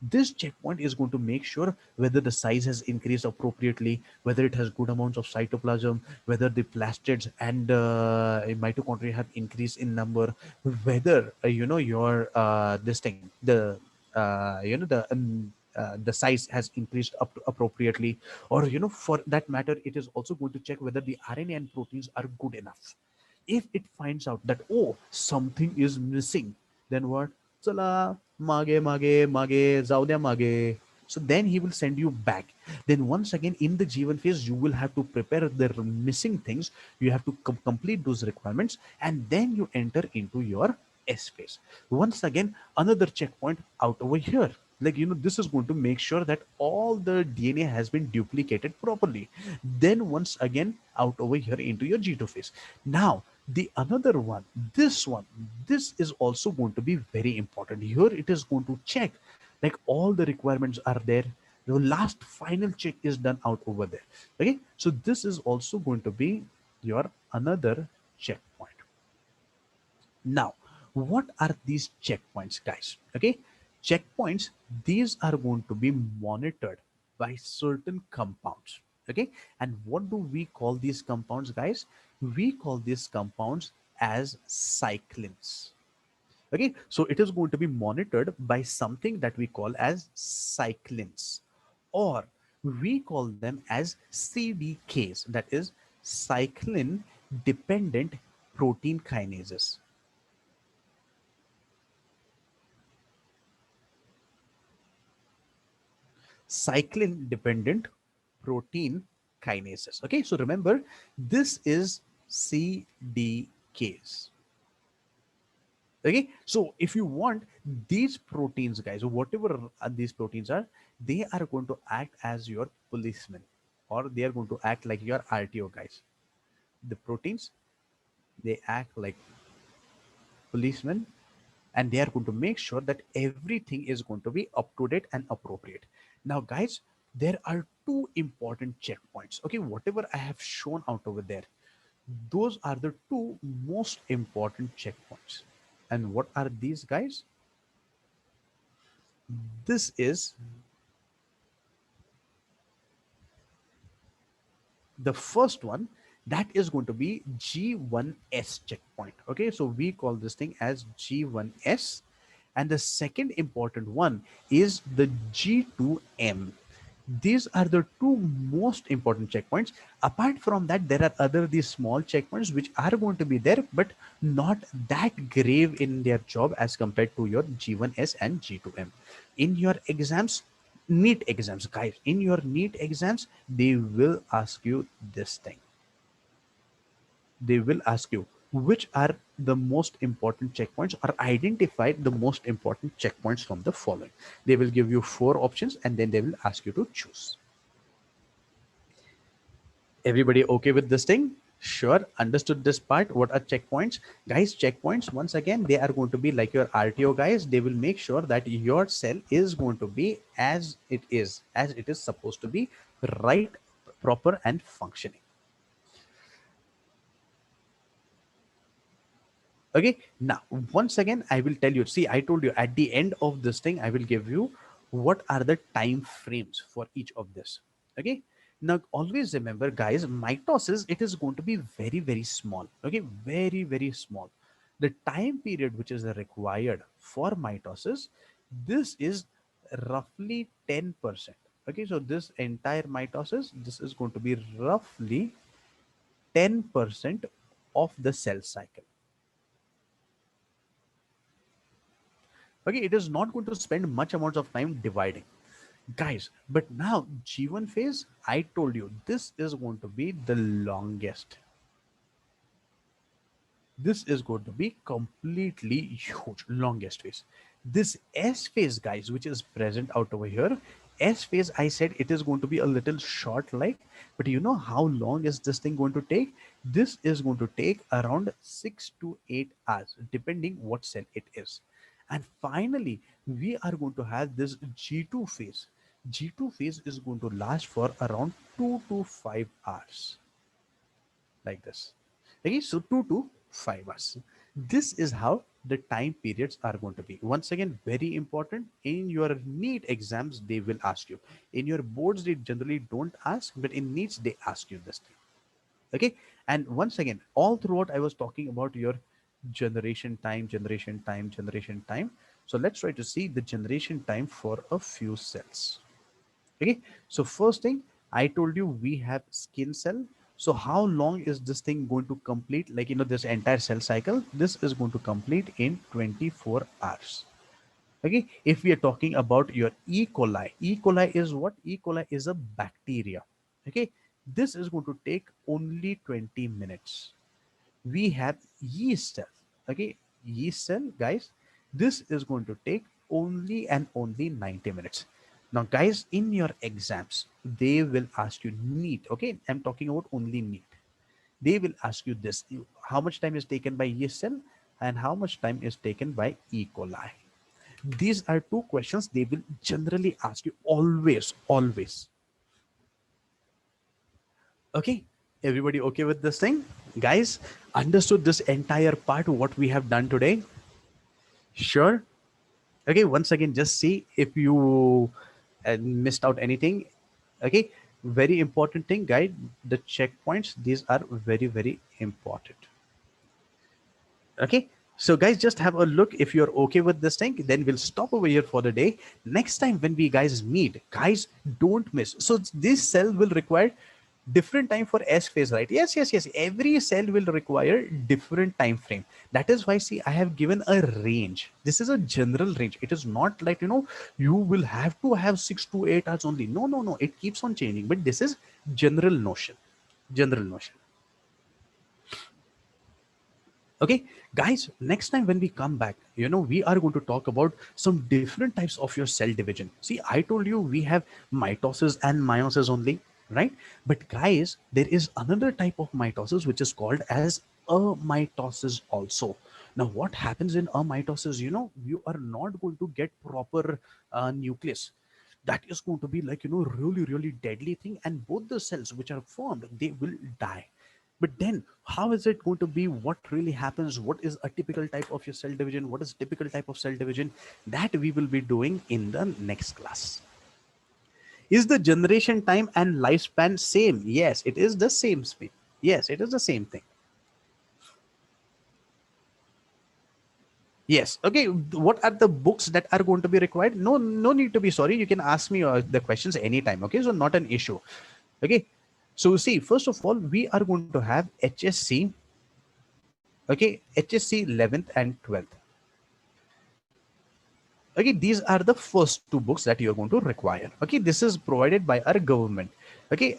This checkpoint is going to make sure whether the size has increased appropriately, whether it has good amounts of cytoplasm, whether the plastids and mitochondria have increased in number, whether your this thing, the size has increased up to appropriately, or for that matter, it is also going to check whether the RNA and proteins are good enough. If it finds out that, oh, something is missing, then what? Chala, mage mage mage जाऊ द्या मागे. So then he will send you back. Then once again in the G1 phase, you will have to prepare the missing things. You have to complete those requirements, and then you enter into your S phase. Once again, another checkpoint out over here. Like, this is going to make sure that all the DNA has been duplicated properly. Then once again out over here into your G2 phase. Now, the another one, this is also going to be very important. Here it is going to check like all the requirements are there. The last final check is done out over there. Okay, so this is also going to be your another checkpoint. Now, what are these checkpoints, guys? Okay, checkpoints, these are going to be monitored by certain compounds. Okay, and what do we call these compounds, guys? We call these compounds as cyclins. Okay, so it is going to be monitored by something that we call as cyclins, or we call them as CDKs, that is cyclin dependent protein kinases. Cyclin dependent protein kinases. Okay, so remember, this is CDKs. Okay, so if you want these proteins, guys, whatever these proteins are, they are going to act as your policemen, or they are going to act like your RTO guys. The proteins, they act like policemen, and they are going to make sure that everything is going to be up to date and appropriate. Now, guys, there are two important checkpoints. Okay, whatever I have shown out over there, Those are the two most important checkpoints. And what are these, guys? This is the first one, that is going to be G1s checkpoint. Okay, so we call this thing as G1s. And the second important one is the G2M. These are the two most important checkpoints. Apart from that, there are other these small checkpoints which are going to be there, but not that grave in their job as compared to your G1s and G2M. In your exams, NEET exams, guys, in your NEET exams, they will ask you this thing. They will ask you which are the most important checkpoints, or identify the most important checkpoints from the following. They will give you four options and then they will ask you to choose. Everybody okay with this thing? Sure, understood this part. What are checkpoints? Guys, checkpoints, once again, they are going to be like your RTO, guys. They will make sure that your cell is going to be as it is supposed to be, right, proper, and functioning. Okay, now once again I will tell you, see, I told you at the end of this thing I will give you what are the time frames for each of this. Okay, now always remember, guys, mitosis, it is going to be very very small. Okay, very very small. The time period which is required for mitosis, this is roughly 10%. Okay, so this entire mitosis, this is going to be roughly 10% of the cell cycle. Okay, it is not going to spend much amounts of time dividing, guys. But now G1 phase, I told you, this is going to be the longest. This is going to be completely huge, longest phase. This S phase, guys, which is present out over here, S phase, I said it is going to be a little short like, but you know how long is this thing going to take? This is going to take around 6 to 8 hours, depending what cell it is. And finally, we are going to have this G2 phase. G2 phase is going to last for around 2 to 5 hours, like this. Okay, so 2 to 5 hours. This is how the time periods are going to be. Once again, very important. In your NEET exams, they will ask you. In your boards, they generally don't ask, but in NEETs, they ask you this thing. Okay, and once again, all throughout, I was talking about your generation time, generation time, generation time. So let's try to see the generation time for a few cells. Okay, so first thing, I told you we have skin cell. So how long is this thing going to complete? Like, you know, this entire cell cycle, this is going to complete in 24 hours. Okay, if we are talking about your E. coli, E. coli is what? E. coli is a bacteria. Okay, this is going to take only 20 minutes. We have yeast cell. Okay, yeast cell, guys, this is going to take only and only 90 minutes. Now, guys, in your exams, they will ask you NEET. Okay, I'm talking about only NEET. They will ask you this: how much time is taken by yeast cell and how much time is taken by E. coli. These are two questions they will generally ask you, always, always. Okay, everybody okay with this thing? Guys, understood this entire part, what we have done today? Sure. Okay, once again, just see if you missed out anything. Okay, very important thing, guys. The checkpoints, these are very, very important. Okay, so guys, just have a look. If you're okay with this thing, then we'll stop over here for the day. Next time when we guys meet, guys, don't miss. So this cell will require different time for S phase, right? Yes, yes, yes, every cell will require different time frame. That is why, see, I have given a range. This is a general range. It is not like, you know, you will have to have 6 to 8 hours only. No, no, no, it keeps on changing, but this is general notion. General notion. Okay, guys, next time when we come back, you know, we are going to talk about some different types of your cell division. See, I told you we have mitosis and meiosis only, right? But guys, there is another type of mitosis which is called as amitosis also. Now, what happens in amitosis? You know, you are not going to get proper nucleus. That is going to be like, you know, really really deadly thing, and both the cells which are formed, they will die. But then, how is it going to be? What really happens? What is a typical type of your cell division? What is typical type of cell division? That we will be doing in the next class. Is the generation time and lifespan same? Yes, it is the same speed. Yes, it is the same thing. Yes. Okay. What are the books that are going to be required? No, no need to be sorry. You can ask me the questions anytime. Okay. So not an issue. Okay. So see, first of all, we are going to have HSC. Okay, HSC 11th and 12th. Okay, these are the first two books that you're going to require. Okay, this is provided by our government. Okay,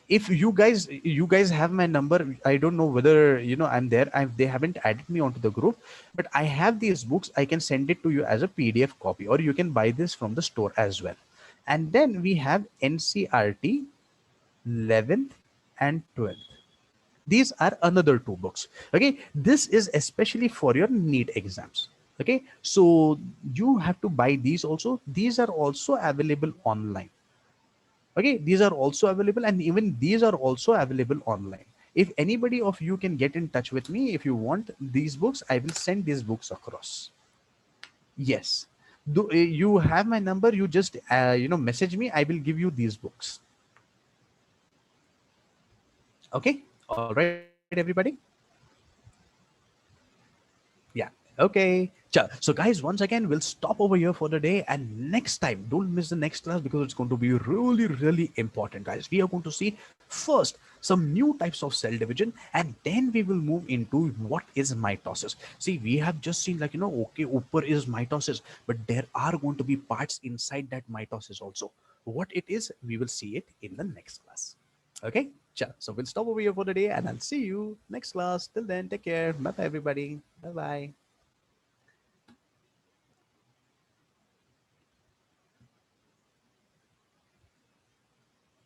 if you guys have my number, I don't know whether I'm there. They haven't added me onto the group, but I have these books. I can send it to you as a PDF copy, or you can buy this from the store as well. And then we have NCRT 11th and 12th. These are another two books. Okay, this is especially for your NEET exams. Okay, so you have to buy these also. These are also available online. Okay, these are also available, and even these are also available online. If anybody of you can get in touch with me, if you want these books, I will send these books across. Yes. You have my number, you just message me, I will give you these books. Okay, all right, everybody. Yeah. Okay. So guys, once again, we'll stop over here for the day. And next time, don't miss the next class because it's going to be really, really important, guys. We are going to see first some new types of cell division, and then we will move into what is mitosis. See, we have just seen, like, okay, upper is mitosis, but there are going to be parts inside that mitosis also. What it is, we will see it in the next class. Okay. Sure. So we'll stop over here for the day, and I'll see you next class. Till then, take care. Bye bye, everybody. Bye bye.